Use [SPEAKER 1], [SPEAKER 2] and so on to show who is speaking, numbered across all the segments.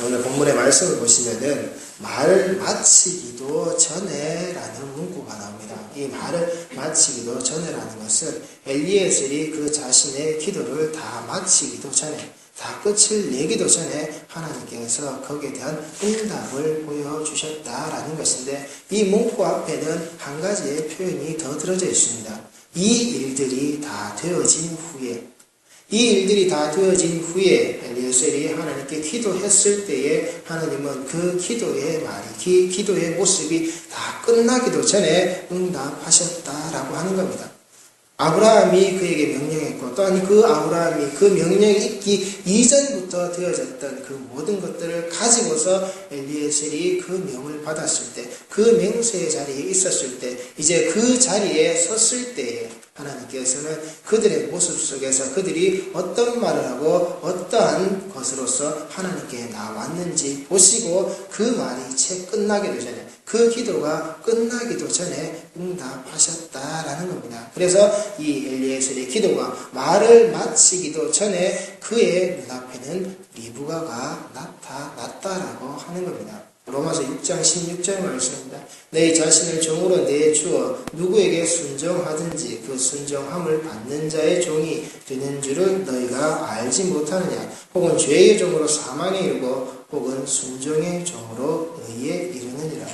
[SPEAKER 1] 오늘 본문의 말씀을 보시면은 말을 마치기도 전에라는 문구가 나옵니다. 이 말을 마치기도 전에라는 것은 엘리에셀이 그 자신의 기도를 다 마치기도 전에, 다 끝을 내기도 전에 하나님께서 거기에 대한 응답을 보여주셨다라는 것인데, 이 문구 앞에는 한 가지의 표현이 더 들어져 있습니다. 이 일들이 다 되어진 후에, 이 일들이 다 되어진 후에 엘리에셀이 하나님께 기도했을 때에 하나님은 그 기도의 말이, 기도의 모습이 다 끝나기도 전에 응답하셨다라고 하는 겁니다. 아브라함이 그에게 명령했고, 또한 그 아브라함이 그 명령이 있기 이전부터 되어졌던 그 모든 것들을 가지고서 엘리에셀이 그 명을 받았을 때, 그 맹세의 자리에 있었을 때, 이제 그 자리에 섰을 때에 하나님께서는 그들의 모습 속에서 그들이 어떤 말을 하고 어떠한 것으로서 하나님께 나왔는지 보시고 그 말이 채 끝나기도 전에, 그 기도가 끝나기도 전에 응답하셨다라는 겁니다. 그래서 이 엘리에셀의 기도가 말을 마치기도 전에 그의 눈앞에는 리브가가 나타났다라고 하는 겁니다. 로마서 6장 16절 말씀입니다. 내 자신을 종으로 내주어 누구에게 순종하든지 그 순종함을 받는 자의 종이 되는 줄을 너희가 알지 못하느냐. 혹은 죄의 종으로 사망에 이르고 혹은 순종의 종으로 의에 이르느니라.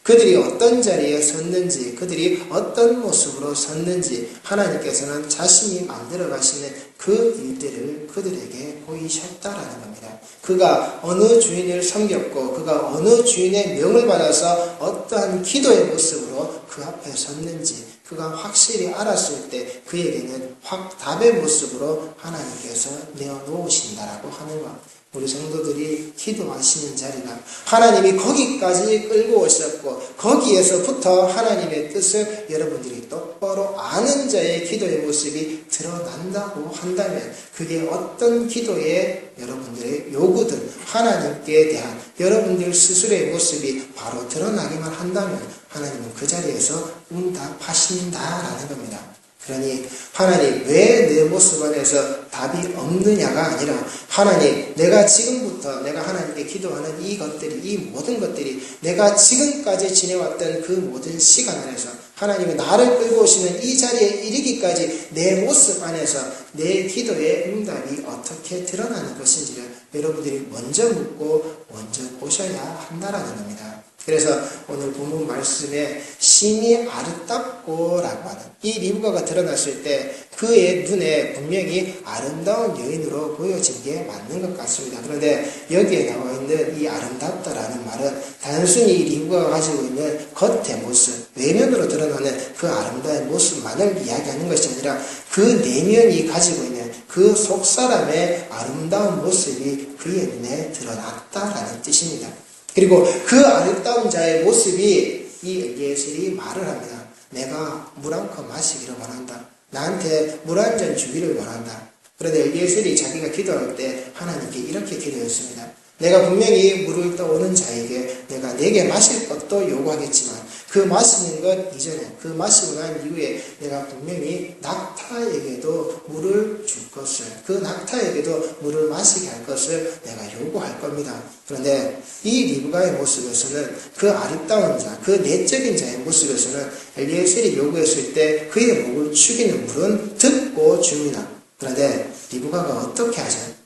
[SPEAKER 1] 그들이 어떤 자리에 섰는지, 그들이 어떤 모습으로 섰는지 하나님께서는 자신이 만들어 가시는 그 일들을 그들에게 보이셨다라는 겁니다. 그가 어느 주인을 섬겼고 그가 어느 주인의 명을 받아서 어떠한 기도의 모습으로 그 앞에 섰는지 그가 확실히 알았을 때 그에게는 답의 모습으로 하나님께서 내어놓으신다라고 하는 것. 우리 성도들이 기도하시는 자리가 하나님이 거기까지 끌고 오셨고 거기에서부터 하나님의 뜻을 여러분들이 똑바로 아는 자의 기도의 모습이 드러난다고 한다면 그게 어떤 기도의 여러분들의 요구든 하나님께 대한 여러분들 스스로의 모습이 바로 드러나기만 한다면 하나님은 그 자리에서 응답하신다라는 겁니다. 그러니 하나님 왜 내 모습 안에서 답이 없느냐가 아니라 하나님 내가 지금부터 내가 하나님께 기도하는 이 것들이 이 모든 것들이 내가 지금까지 지내왔던 그 모든 시간 안에서 하나님이 나를 끌고 오시는 이 자리에 이르기까지 내 모습 안에서 내 기도의 응답이 어떻게 드러나는 것인지를 여러분들이 먼저 묻고 먼저 보셔야 한다라는 겁니다. 그래서 오늘 본문 말씀에 심히 아름답고 라고 하는 이 리브가가 드러났을 때 그의 눈에 분명히 아름다운 여인으로 보여진 게 맞는 것 같습니다. 그런데 여기에 나와 있는 이 아름답다라는 말은 단순히 리브가가 가지고 있는 겉의 모습, 외면으로 드러나는 그 아름다운 모습만을 이야기하는 것이 아니라 그 내면이 가지고 있는 그 속사람의 아름다운 모습이 그의 눈에 드러났다라는 뜻입니다. 그리고 그 아름다운 자의 모습이 이 엘리에셀이 말을 합니다. 내가 물 한 컵 마시기를 원한다. 나한테 물 한 잔 주기를 원한다. 그런데 엘리에셀이 자기가 기도할 때 하나님께 이렇게 기도했습니다. 내가 분명히 물을 떠오는 자에게 내가 내게 마실 것도 요구하겠지만 그 마시는 것 이전에 그 마시고 난 이후에 내가 분명히 낙타에게도 물을 줄 것을 그 낙타에게도 물을 마시게 할 것을 내가 요구할 겁니다. 그런데 이 리브가의 모습에서는 그 아름다운 자, 그 내적인 자의 모습에서는 엘리에셀이 요구했을 때 그의 목을 축이는 물은 듣고 줍니다. 그런데 리브가가 어떻게 하죠?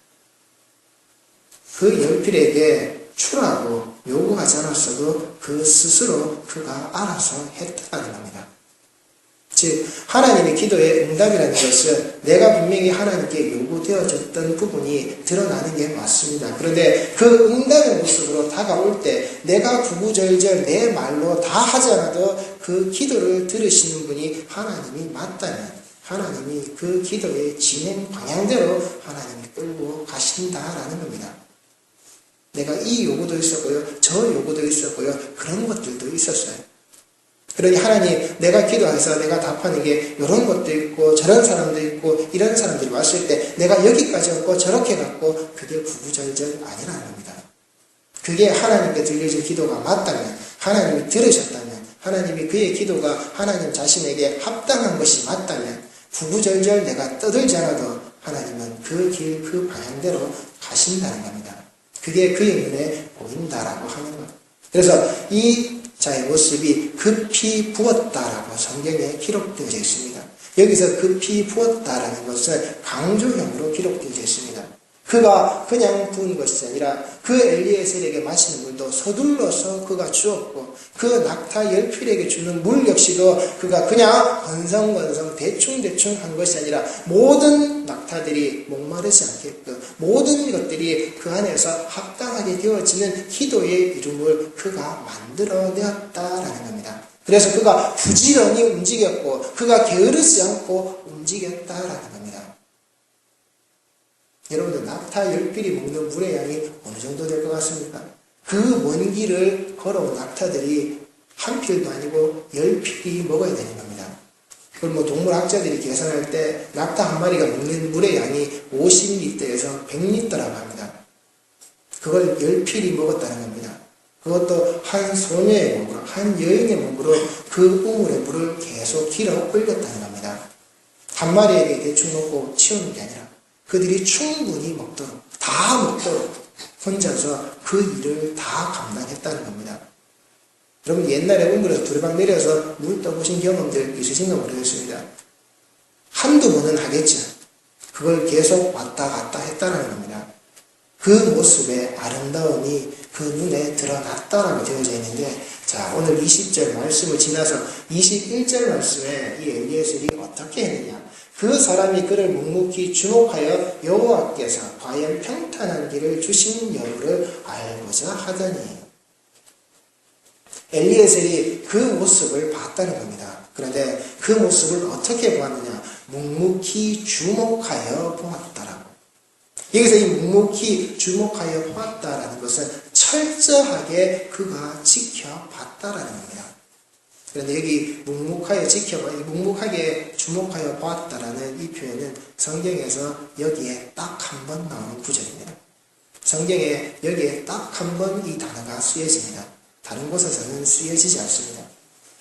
[SPEAKER 1] 그 연필에게 주라고 요구하지 않았어도 그 스스로 그가 알아서 했다는 겁니다. 즉 하나님의 기도의 응답이라는 것은 내가 분명히 하나님께 요구되어졌던 부분이 드러나는 게 맞습니다. 그런데 그 응답의 모습으로 다가올 때 내가 구구절절 내 말로 다 하지 않아도 그 기도를 들으시는 분이 하나님이 맞다면 하나님이 그 기도의 진행 방향대로 하나님이 끌고 가신다라는 겁니다. 내가 이 요구도 있었고요. 저 요구도 있었고요. 그런 것들도 있었어요. 그러니 하나님 내가 기도해서 내가 답하는 게 이런 것도 있고 저런 사람도 있고 이런 사람들이 왔을 때 내가 여기까지 왔고 저렇게 갔고 그게 구구절절 아니라는 겁니다. 그게 하나님께 들려진 기도가 맞다면 하나님이 들으셨다면 하나님이 그의 기도가 하나님 자신에게 합당한 것이 맞다면 구구절절 내가 떠들지 않아도 하나님은 그 길 그 방향대로 가신다는 겁니다. 그게 그의 눈에 보인다라고 하는 거예요. 그래서 이 자의 모습이 급히 부었다라고 성경에 기록되어 있습니다. 여기서 급히 부었다라는 것은 강조형으로 기록되어 있습니다. 그가 그냥 부은 것이 아니라 그 엘리에셀에게 마시는 물도 서둘러서 그가 주었고 그 낙타 열필에게 주는 물 역시도 그가 그냥 건성건성 대충대충 한 것이 아니라 모든 낙타들이 목마르지 않게끔 모든 것들이 그 안에서 합당하게 되어지는 기도의 이름을 그가 만들어내었다라는 겁니다. 그래서 그가 부지런히 움직였고 그가 게으르지 않고 움직였다라는 겁니다. 여러분들 낙타 10필이 먹는 물의 양이 어느 정도 될 것 같습니까? 그 먼 길을 걸어온 낙타들이 한 필도 아니고 10필이 먹어야 되는 겁니다. 그걸 동물학자들이 계산할 때 낙타 한 마리가 먹는 물의 양이 50리터에서 100리터라고 합니다. 그걸 10필이 먹었다는 겁니다. 그것도 한 소녀의 몸으로, 한 여인의 몸으로 그 우물의 물을 계속 길어 올렸다는 겁니다. 한 마리에게 대충 놓고 치우는 게 아니라 그들이 충분히 먹도록, 다 먹도록 혼자서 그 일을 다 감당했다는 겁니다. 여러분 옛날에 우물에서 두루박 내려서 물 떠보신 경험들 있으신가 모르겠습니다. 한두 번은 하겠죠. 그걸 계속 왔다 갔다 했다는 겁니다. 그 모습의 아름다움이 그 눈에 드러났다라고 되어져 있는데, 자, 오늘 20절 말씀을 지나서 21절 말씀에 이 엘리에셀이 어떻게 했느냐. 그 사람이 그를 묵묵히 주목하여 여호와께서 과연 평탄한 길을 주신 여부를 알고자 하더니, 엘리에셀이 그 모습을 봤다는 겁니다. 그런데 그 모습을 어떻게 보았느냐. 묵묵히 주목하여 보았다라고. 여기서 이 묵묵히 주목하여 보았다라는 것은 철저하게 그가 지켜봤다라는 겁니다. 그런데 여기 묵묵하게 주목하여 보았다라는 이 표현은 성경에서 여기에 딱 한 번 나오는 구절입니다. 성경에 여기에 딱 한 번 이 단어가 쓰여집니다. 다른 곳에서는 쓰여지지 않습니다.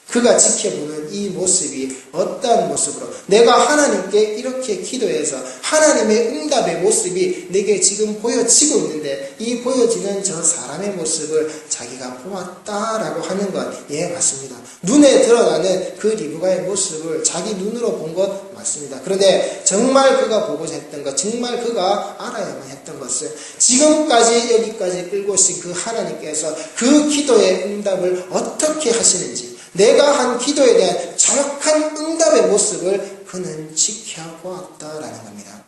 [SPEAKER 1] 그가 지켜보는 이 모습이 어떠한 모습으로 내가 하나님께 이렇게 기도해서 하나님의 응답의 모습이 내게 지금 보여지고 있는데 이 보여지는 저 사람의 모습을 자기가 보았다라고 하는 것, 예, 맞습니다. 눈에 드러나는 그 리브가의 모습을 자기 눈으로 본 것 맞습니다. 그런데 정말 그가 보고자 했던 것, 정말 그가 알아야만 했던 것은 지금까지 여기까지 끌고 오신 그 하나님께서 그 기도의 응답을 어떻게 하시는지, 내가 한 기도에 대한 정확한 응답의 모습을 그는 지켜보았다라는 겁니다.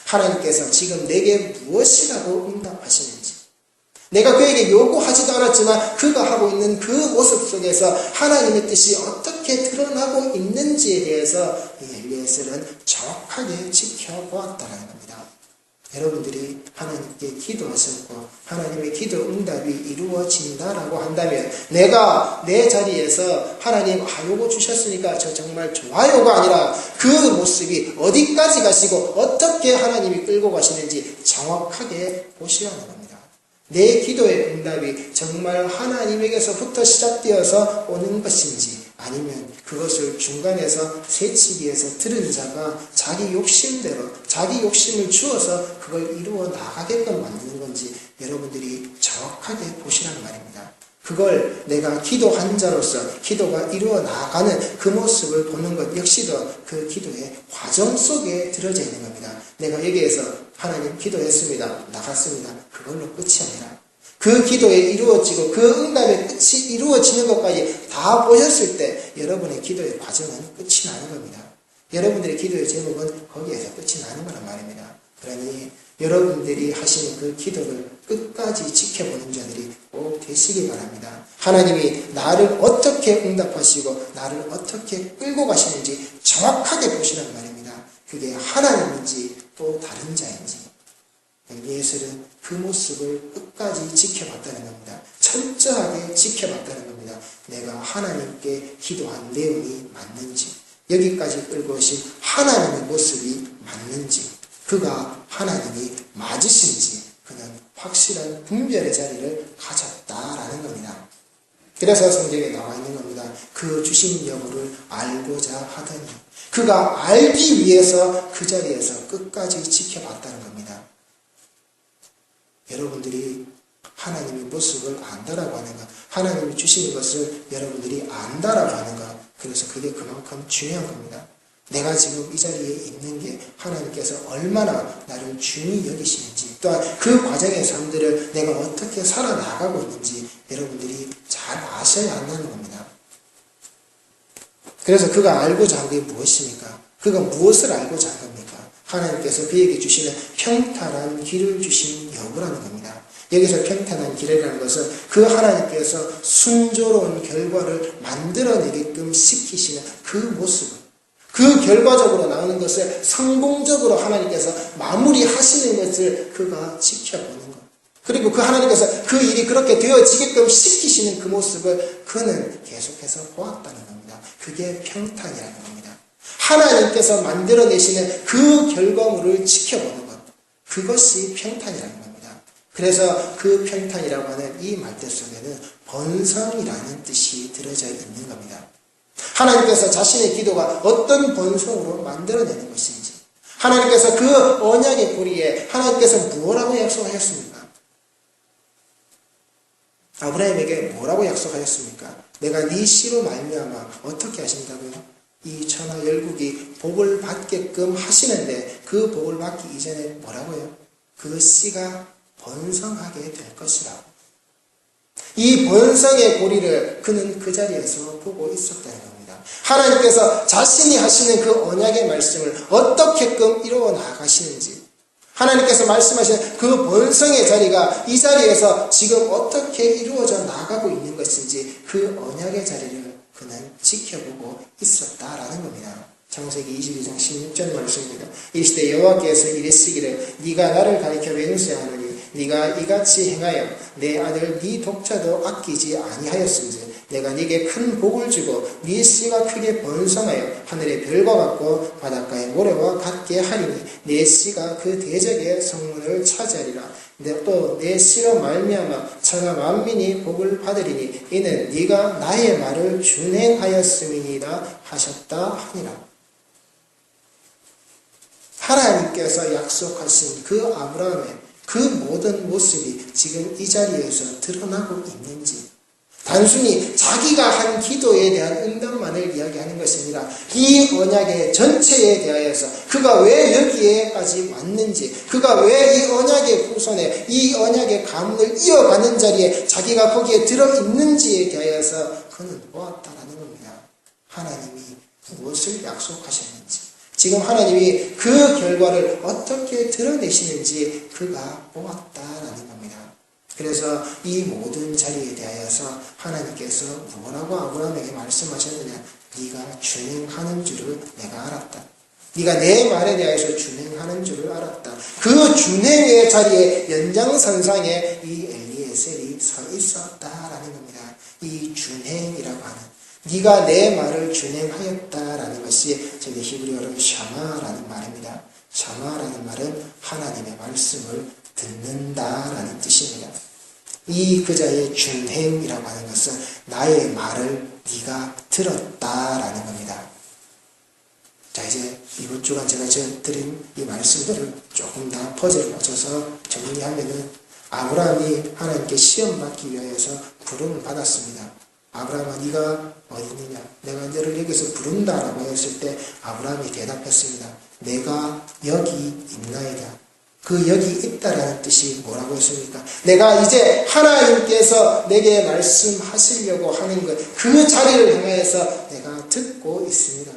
[SPEAKER 1] 하나님께서 지금 내게 무엇이라고 응답하시는지, 내가 그에게 요구하지도 않았지만 그가 하고 있는 그 모습 속에서 하나님의 뜻이 어떻게 드러나고 있는지에 대해서 이 엘리에셀은 정확하게 지켜보았다라는 겁니다. 여러분들이 하나님께 기도하셨고 하나님의 기도 응답이 이루어진다라고 한다면 내가 내 자리에서 하나님 요거 주셨으니까 저 정말 좋아요가 아니라 그 모습이 어디까지 가시고 어떻게 하나님이 끌고 가시는지 정확하게 보셔야 하는 겁니다. 내 기도의 응답이 정말 하나님에게서부터 시작되어서 오는 것인지 아니면 그것을 중간에서 새치기에서 들은 자가 자기 욕심대로 자기 욕심을 주어서 그걸 이루어 나가게끔 만드는 건지 여러분들이 정확하게 보시라는 말입니다. 그걸 내가 기도한 자로서 기도가 이루어 나가는 그 모습을 보는 것 역시도 그 기도의 과정 속에 들어져 있는 겁니다. 내가 여기에서 하나님 기도했습니다. 나갔습니다. 그걸로 끝이 아니라 그 기도에 이루어지고 그 응답의 끝이 이루어지는 것까지 다 보셨을 때 여러분의 기도의 과정은 끝이 나는 겁니다. 여러분들의 기도의 제목은 거기에서 끝이 나는 거란 말입니다. 그러니 여러분들이 하시는 그 기도를 끝까지 지켜보는 자들이 꼭 되시기 바랍니다. 하나님이 나를 어떻게 응답하시고 나를 어떻게 끌고 가시는지 정확하게 보시란 말입니다. 그게 하나님인지 또 다른 자인지. 엘리에셀은 그 모습을 끝까지 지켜봤다는 겁니다. 철저하게 지켜봤다는 겁니다. 내가 하나님께 기도한 내용이 맞는지, 여기까지 끌고 오신 하나님의 모습이 맞는지, 그가 하나님이 맞으신지 그는 확실한 분별의 자리를 가졌다라는 겁니다. 그래서 성경에 나와 있는 겁니다. 그 주신 여부를 알고자 하더니 그가 알기 위해서 그 자리에서 끝까지 지켜봤다는 겁니다. 여러분들이 하나님의 모습을 안다라고 하는가? 하나님이 주시는 것을 여러분들이 안다라고 하는가? 그래서 그게 그만큼 중요한 겁니다. 내가 지금 이 자리에 있는 게 하나님께서 얼마나 나를 중히 여기시는지, 또한 그 과정의 삶들을 내가 어떻게 살아나가고 있는지 여러분들이 잘 아셔야 한다는 겁니다. 그래서 그가 알고자 한 게 무엇입니까? 그가 무엇을 알고자 한 겁니까? 하나님께서 그에게 주시는 평탄한 길을 주신 여부라는 겁니다. 여기서 평탄한 길이라는 것은 그 하나님께서 순조로운 결과를 만들어내게끔 시키시는 그 모습을, 그 결과적으로 나오는 것을 성공적으로 하나님께서 마무리하시는 것을 그가 지켜보는 것. 그리고 그 하나님께서 그 일이 그렇게 되어지게끔 시키시는 그 모습을 그는 계속해서 보았다는 겁니다. 그게 평탄이라는 겁니다. 하나님께서 만들어내시는 그 결과물을 지켜보는 것. 그것이 평탄이라는 겁니다. 그래서 그 평탄이라고 하는 이 말뜻 속에는 번성이라는 뜻이 들어져 있는 겁니다. 하나님께서 자신의 기도가 어떤 번성으로 만들어내는 것인지, 하나님께서 그 언약의 고리에 하나님께서 무엇라고 약속하셨습니까? 아브라함에게 뭐라고 약속하셨습니까? 내가 네 씨로 말미암아 어떻게 하신다고요? 이 천하 열국이 복을 받게끔 하시는데 그 복을 받기 이전에 뭐라고요? 그 씨가 번성하게 될 것이라고. 이 번성의 고리를 그는 그 자리에서 보고 있었다는 겁니다. 하나님께서 자신이 하시는 그 언약의 말씀을 어떻게끔 이루어 나가시는지, 하나님께서 말씀하신 그 번성의 자리가 이 자리에서 지금 어떻게 이루어져 나가고 있는 것인지 그 언약의 자리를 그는 지켜보고 있었다라는 겁니다. 창세기 22장 16절 말씀입니다. 이르시되 여호와께서 이르시기를 네가 나를 가리켜 맹세하노니 네가 이같이 행하여 내 아들 네 독자도 아끼지 아니하였음즉 내가 네게 큰 복을 주고 네 씨가 크게 번성하여 하늘의 별과 같고 바닷가의 모래와 같게 하리니 네 씨가 그 대적의 성문을 차지하리라. 또 내 씨로 말미암아 천하 만민이 복을 받으리니 이는 네가 나의 말을 준행하였음이니라 하셨다 하니라. 하나님께서 약속하신 그 아브라함의 그 모든 모습이 지금 이 자리에서 드러나고 있는지, 단순히 자기가 한 기도에 대한 응답만을 이야기하는 것이 아니라 이 언약의 전체에 대하여서 그가 왜 여기에까지 왔는지, 그가 왜 이 언약의 후손에 이 언약의 가문을 이어가는 자리에 자기가 거기에 들어있는지에 대하여서 그는 보았다라는 겁니다. 하나님이 무엇을 약속하셨는지, 지금 하나님이 그 결과를 어떻게 드러내시는지 그가 보았다라는 겁니다. 그래서 이 모든 자리에 대하여서 하나님께서 뭐라고 아브라함에게 말씀하셨느냐? 네가 준행하는 줄을 내가 알았다. 네가 내 말에 대하여서 준행하는 줄을 알았다. 그 준행의 자리에 연장선상에 이 엘리에셀이 서 있었다라는 겁니다. 이 준행이라고 하는, 네가 내 말을 준행하였다라는 것이 저기 히브리어로 샤마라는 말입니다. 샤마라는 말은 하나님의 말씀을 듣는다라는 뜻입니다. 이 그자의 준행이라고 하는 것은 나의 말을 네가 들었다라는 겁니다. 자, 이제 이번 주간 제가 드린 이 말씀들을 조금 더 퍼즐을 맞춰서 정리하면은, 아브라함이 하나님께 시험 받기 위해서 부름을 받았습니다. 아브라함아, 네가 어디 있느냐? 내가 너를 여기서 부른다라고 했을 때 아브라함이 대답했습니다. 내가 여기 있나이다. 그 여기 있다라는 뜻이 뭐라고 했습니까? 내가 이제 하나님께서 내게 말씀하시려고 하는 것, 그 자리를 향해서 내가 듣고 있습니다.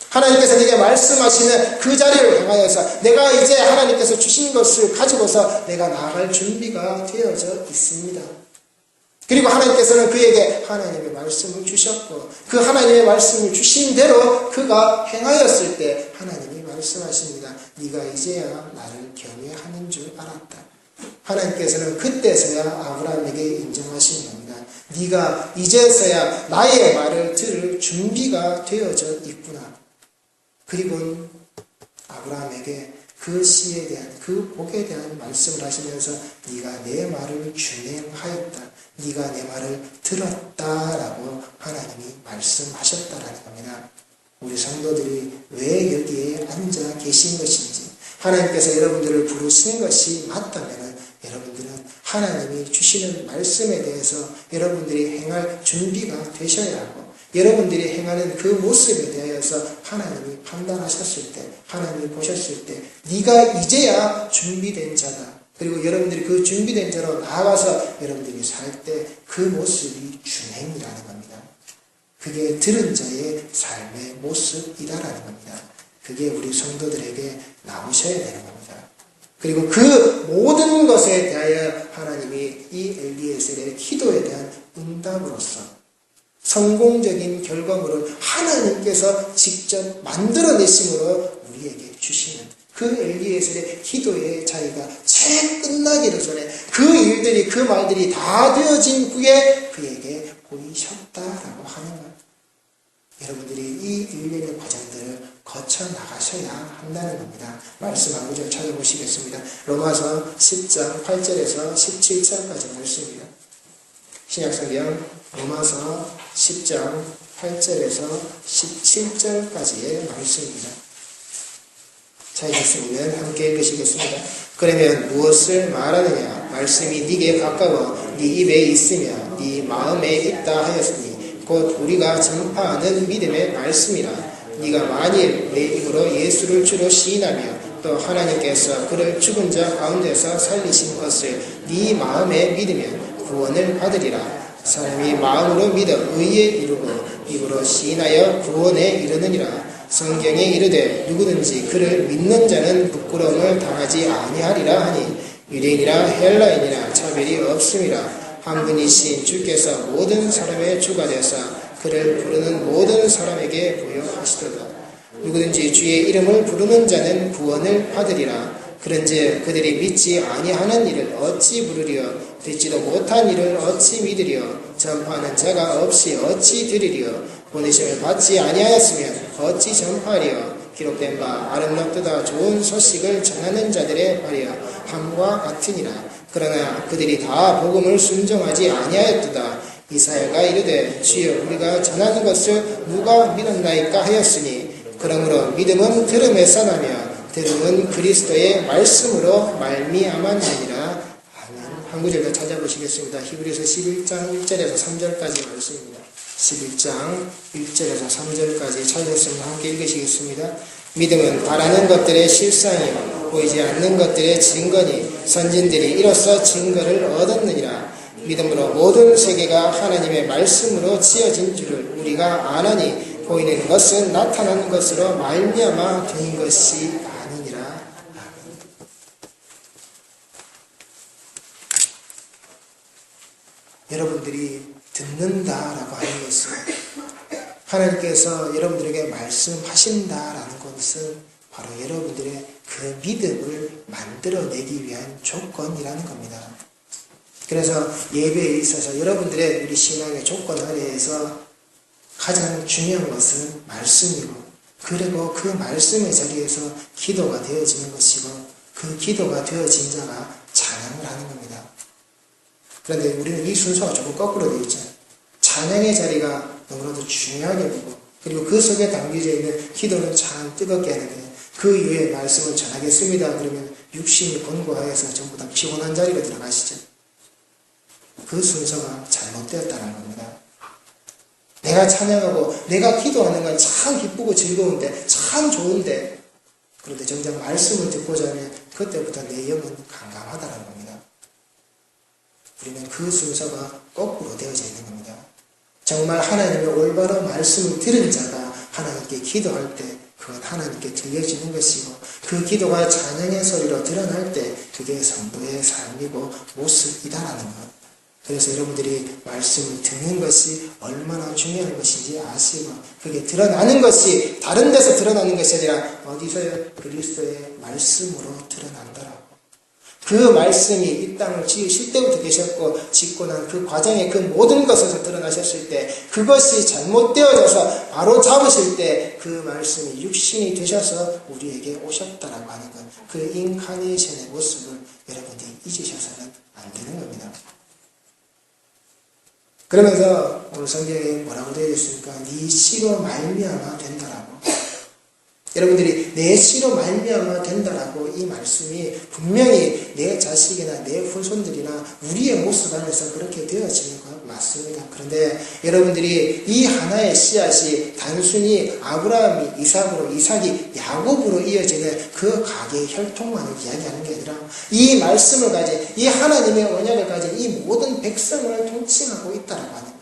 [SPEAKER 1] 하나님께서 내게 말씀하시는 그 자리를 향하여서 내가 이제 하나님께서 주신 것을 가지고서 내가 나아갈 준비가 되어져 있습니다. 그리고 하나님께서는 그에게 하나님의 말씀을 주셨고, 그 하나님의 말씀을 주신 대로 그가 행하였을 때 하나님이 말씀하십니다. 네가 이제야 나를 경외하는 줄 알았다. 하나님께서는 그때서야 아브라함에게 인정하신 겁니다. 네가 이제서야 나의 말을 들을 준비가 되어져 있구나. 그리고 아브라함에게 그 씨에 대한, 그 복에 대한 말씀을 하시면서 네가 내 말을 준행하였다. 네가 내 말을 들었다라고 하나님이 말씀하셨다라는 겁니다. 우리 성도들이 왜 여기에 앉아 계신 것인지, 하나님께서 여러분들을 부르신 것이 맞다면 여러분들은 하나님이 주시는 말씀에 대해서 여러분들이 행할 준비가 되셔야 하고, 여러분들이 행하는 그 모습에 대해서 하나님이 판단하셨을 때, 하나님이 보셨을 때 네가 이제야 준비된 자다. 그리고 여러분들이 그 준비된 자로 나아가서 여러분들이 살 때 그 모습이 준행이라는 겁니다. 그게 들은 자의 삶의 모습이다라는 겁니다. 그게 우리 성도들에게 나오셔야 되는 겁니다. 그리고 그 모든 것에 대하여 하나님이 이 엘리에셀의 기도에 대한 응답으로서 성공적인 결과물을 하나님께서 직접 만들어내심으로 우리에게 주시는 그 엘리에셀의 기도의 자리가 채 끝나기도 전에 그 일들이, 그 말들이 다 되어진 후에 그에게 보이셨다라고 하는 것. 여러분들이 이 일련의 과정들을 거쳐 나가셔야 한다는 겁니다. 말씀 한 구절 찾아보시겠습니다. 로마서 10장 8절에서 17절까지 말씀입니다. 신약성경 로마서 10장 8절에서 17절까지의 말씀입니다. 찾으셨으면 함께 읽으시겠습니다. 그러면 무엇을 말하느냐? 말씀이 네게 가까워 네 입에 있으며 네 마음에 있다 하였으니 곧 우리가 전파하는 믿음의 말씀이라. 네가 만일 내 입으로 예수를 주로 시인하며 또 하나님께서 그를 죽은 자 가운데서 살리신 것을 네 마음에 믿으면 구원을 받으리라. 사람이 마음으로 믿어 의에 이르고 입으로 시인하여 구원에 이르느니라. 성경에 이르되 누구든지 그를 믿는 자는 부끄러움을 당하지 아니하리라 하니 유대인이라 헬라인이라 차별이 없음이라. 한 분이신 주께서 모든 사람의 주가 되사 그를 부르는 모든 사람에게 부여하시도다. 누구든지 주의 이름을 부르는 자는 구원을 받으리라. 그런즉 그들이 믿지 아니하는 일을 어찌 부르리요? 듣지도 못한 일을 어찌 믿으리요? 전파하는 자가 없이 어찌 들으리요? 보내심을 받지 아니하였으면 어찌 전파하리요? 기록된 바 아름답도다 좋은 소식을 전하는 자들의 발이여 함과 같으니라. 그러나 그들이 다 복음을 순종하지 아니하였도다. 이사야가 이르되 주여 우리가 전하는 것을 누가 믿었나이까 하였으니 그러므로 믿음은 들음에서 나며 들음은 그리스도의 말씀으로 말미암았느니라. 아멘. 한 구절 더 찾아보시겠습니다. 히브리서 11장 1절에서 3절까지 말씀입니다. 11장 1절에서 3절까지 찾으셨으면 함께 읽으시겠습니다. 믿음은 바라는 것들의 실상이요 보이지 않는 것들의 증거니 선진들이 이로써 증거를 얻었느니라. 믿음으로 모든 세계가 하나님의 말씀으로 지어진 줄을 우리가 아나니 보이는 것은 나타나는 것으로 말미암아 된 것이 아니니라. 여러분들이 듣는다라고 하는 것은 하나님께서 여러분들에게 말씀하신다라는 것은 바로 여러분들의 그 믿음을 만들어내기 위한 조건이라는 겁니다. 그래서 예배에 있어서 여러분들의 우리 신앙의 조건 아래에서 가장 중요한 것은 말씀이고, 그리고 그 말씀의 자리에서 기도가 되어지는 것이고, 그 기도가 되어진 자가 찬양을 하는 겁니다. 그런데 우리는 이 순서가 조금 거꾸로 되어 있잖아요. 찬양의 자리가 너무나도 중요하게 보고, 그리고 그 속에 담겨져 있는 기도는 참 뜨겁게 하는데, 그 이후에 말씀을 전하겠습니다. 그러면 육신이 권고하여서 전부 다 피곤한 자리로 들어가시죠. 그 순서가 잘못되었다는 겁니다. 내가 찬양하고 내가 기도하는 건 참 기쁘고 즐거운데 참 좋은데, 그런데 정작 말씀을 듣고자 하면 그때부터 내 영은 강감하다는 겁니다. 우리는 그 순서가 거꾸로 되어져 있는 겁니다. 정말 하나님의 올바른 말씀을 들은 자가 하나님께 기도할 때 그건 하나님께 들려지는 것이고, 그 기도가 찬양의 소리로 드러날 때 그게 성도의 삶이고 모습이다라는 것. 그래서 여러분들이 말씀을 듣는 것이 얼마나 중요한 것인지 아시고, 그게 드러나는 것이 다른 데서 드러나는 것이 아니라 어디서요? 그리스도의 말씀으로 드러난다라고. 그 말씀이 이 땅을 지으실 때부터 계셨고, 짓고 난 그 과정의 그 모든 것에서 드러나셨을 때, 그것이 잘못되어져서 바로 잡으실 때 그 말씀이 육신이 되셔서 우리에게 오셨다라고 하는 것, 그 인카네이션의 모습을 여러분들이 잊으셔서는 안 되는 겁니다. 그러면서 오늘 성경에 뭐라고 되어 있습니까? 네 씨로 말미암아 된다라고. 여러분들이 내 씨로 말미암아 된다라고 이 말씀이 분명히 내 자식이나 내 후손들이나 우리의 모습 안에서 그렇게 되어지는 것 맞습니다. 그런데 여러분들이 이 하나의 씨앗이 단순히 아브라함이 이삭으로, 이삭이 야곱으로 이어지는 그 가계의 혈통만을 이야기하는 게 아니라 이 말씀을 가진, 이 하나님의 언약을 가진 이 모든 백성을 통칭하고 있다라고 하는 것.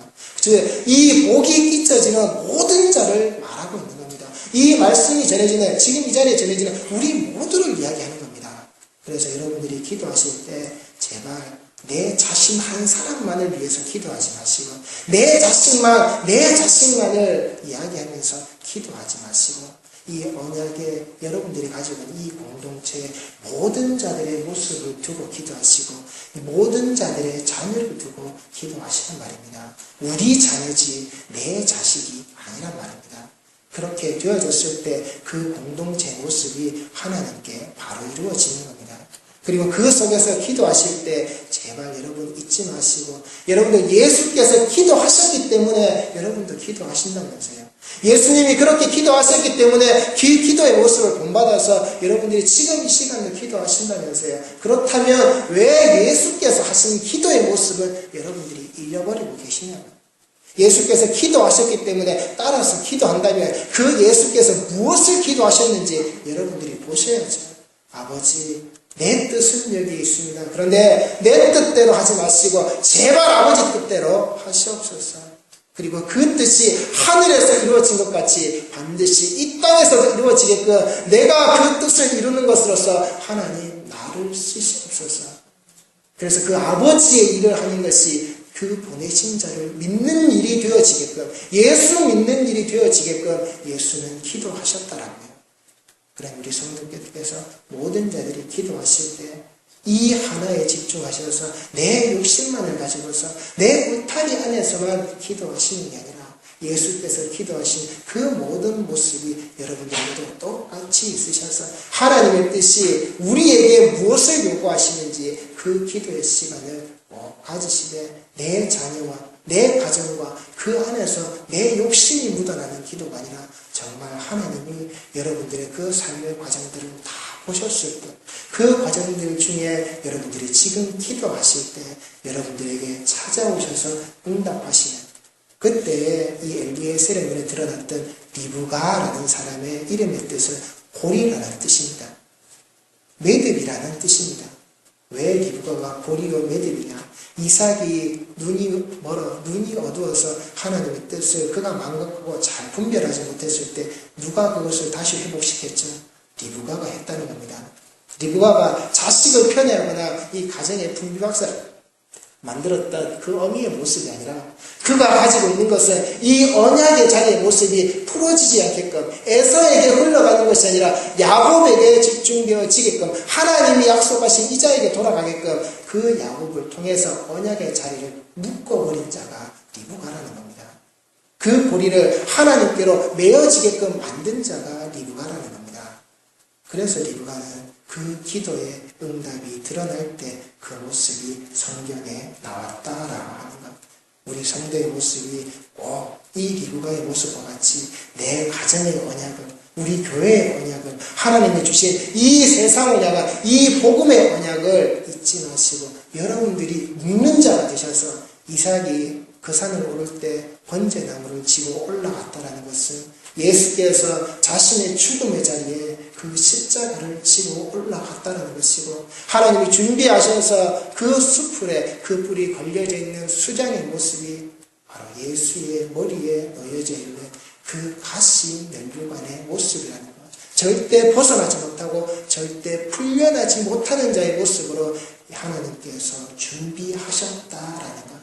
[SPEAKER 1] 즉 이 복이 잊혀지는 모든 자를 말하고 있는 겁니다. 이 말씀이 전해지는, 지금 이 자리에 전해지는 우리 모두를 이야기하는 겁니다. 그래서 여러분들이 기도하실 때 제발 내 자신 한 사람만을 위해서 기도하지 마시고 내 자신만을 이야기하면서 기도하지 마시고 이 언약에 여러분들이 가지고 있는 이 공동체의 모든 자들의 모습을 두고 기도하시고 모든 자들의 자녀를 두고 기도하시는 말입니다. 우리 자녀지 내 자식이 아니란 말입니다. 그렇게 되어졌을 때 그 공동체 모습이 하나님께 바로 이루어지는 겁니다. 그리고 그 속에서 기도하실 때 제발 여러분 잊지 마시고 여러분들 예수께서 기도하셨기 때문에 여러분도 기도하신다면서요. 예수님이 그렇게 기도하셨기 때문에 기도의 모습을 본받아서 여러분들이 지금 이 시간에 기도하신다면서요. 그렇다면 왜 예수께서 하신 기도의 모습을 여러분들이 잃어버리고 계시냐고요. 예수께서 기도하셨기 때문에 따라서 기도한다면 그 예수께서 무엇을 기도하셨는지 여러분들이 보셔야죠. 아버지, 내 뜻은 여기 있습니다. 그런데 내 뜻대로 하지 마시고 제발 아버지 뜻대로 하시옵소서. 그리고 그 뜻이 하늘에서 이루어진 것 같이 반드시 이 땅에서 이루어지게끔 내가 그 뜻을 이루는 것으로서 하나님 나를 쓰시옵소서. 그래서 그 아버지의 일을 하는 것이 그 보내신 자를 믿는 일이 되어지게끔, 예수 믿는 일이 되어지게끔 예수는 기도하셨다라고요. 그럼 우리 성도께서 모든 자들이 기도하실 때 이 하나에 집중하셔서 내 욕심만을 가지고서 내 울타리 안에서만 기도하시는 게 아니라 예수께서 기도하신 그 모든 모습이 여러분들에게도 똑같이 있으셔서 하나님의 뜻이 우리에게 무엇을 요구하시는지 그 기도의 시간을 가지시되 내 자녀와 내 가정과 그 안에서 내 욕심이 묻어나는 기도가 아니라 정말 하나님이 여러분들의 그 삶의 과정들을 다 보셨을 때 그 과정들 중에 여러분들이 지금 기도하실 때 여러분들에게 찾아오셔서 응답하시는 그때에 이 엘리에셀의 눈에 드러났던 리브가라는 사람의 이름의 뜻은 고리라는 뜻입니다. 매듭이라는 뜻입니다. 왜 리브가가 고리로 매듭이냐? 이삭이 눈이 멀어, 눈이 어두워서 하나님의 뜻을 그가 망각하고 잘 분별하지 못했을 때 누가 그것을 다시 회복시켰죠? 리브가가 했다는 겁니다. 리브가가 자식을 편애하거나 이 가정의 분비박사를 만들었던 그 어미의 모습이 아니라 그가 가지고 있는 것은 이 언약의 자리의 모습이 풀어지지 않게끔 에서에게 흘러가는 것이 아니라 야곱에게 집중되어지게끔 하나님이 약속하신 이자에게 돌아가게끔 그 야곱을 통해서 언약의 자리를 묶어버린 자가 리브가라는 겁니다. 그 고리를 하나님께로 메어지게끔 만든 자가 리브가라는 겁니다. 그래서 리브가는 그 기도의 응답이 드러날 때 그 모습이 성경에 나왔다라고 하는 것. 우리 성도의 모습이 꼭 이 리브가의 모습과 같이 내 가정의 언약을, 우리 교회의 언약을, 하나님이 주신 이 세상 언약을, 이 복음의 언약을 잊지 마시고 여러분들이 묵는 자가 되셔서 이삭이 그 산을 오를 때 번제나무를 지고 올라갔다라는 것은 예수께서 자신의 죽음의 자리에 그 십자가를 지고 올라갔다는 것이고 하나님이 준비하셔서 그 수풀에 그 뿔이 걸려져 있는 수장의 모습이 바로 예수의 머리에 놓여져 있는 그 가시 면류관의 모습이라는 것. 절대 벗어나지 못하고 절대 풀려나지 못하는 자의 모습으로 하나님께서 준비하셨다라는 것.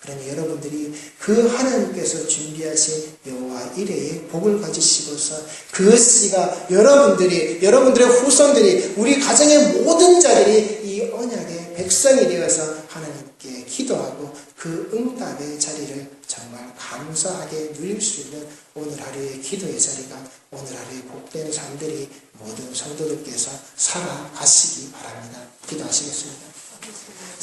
[SPEAKER 1] 그러니 여러분들이 그 하나님께서 준비하신 여호와 이레의 복을 가지시고서 그 씨가 여러분들의 후손들이 우리 가정의 모든 자들이 이 언약의 백성이 되어서 하나님께 기도하고 그 응답의 자리를 정말 감사하게 누릴 수 있는 오늘 하루의 기도의 자리가 오늘 하루의 복된 삶들이 모든 성도들께서 살아가시기 바랍니다. 기도하시겠습니다.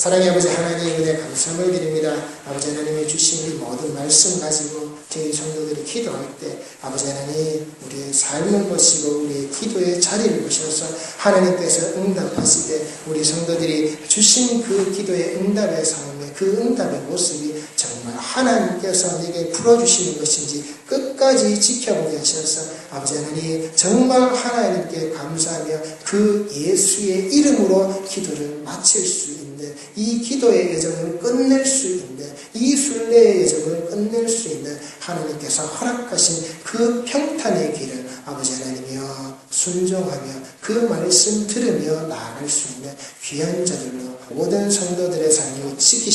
[SPEAKER 1] 사랑의 아버지 하나님 은혜 감사함을 드립니다. 아버지 하나님의 주신 이 모든 말씀 가지고 저희 성도들이 기도할 때 아버지 하나님 우리의 삶을 보시고 우리의 기도의 자리를 보셔서 하나님께서 응답하실 때 우리 성도들이 주신 그 기도의 응답의 삶에 그 응답의 모습이 정말 하나님께서 내게 풀어주시는 것인지 끝까지 지켜보게 하셔서 아버지 하나님 정말 하나님께 감사하며 그 예수의 이름으로 기도를 마칠 수 있는 이 기도의 여정을 끝낼 수 있는 이 순례의 여정을 끝낼 수 있는 하나님께서 허락하신 그 평탄의 길을 아버지 하나님이여 순종하며 그 말씀 들으며 나아갈 수 있는 귀한 자들로 모든 성도들의 삶을 지키시고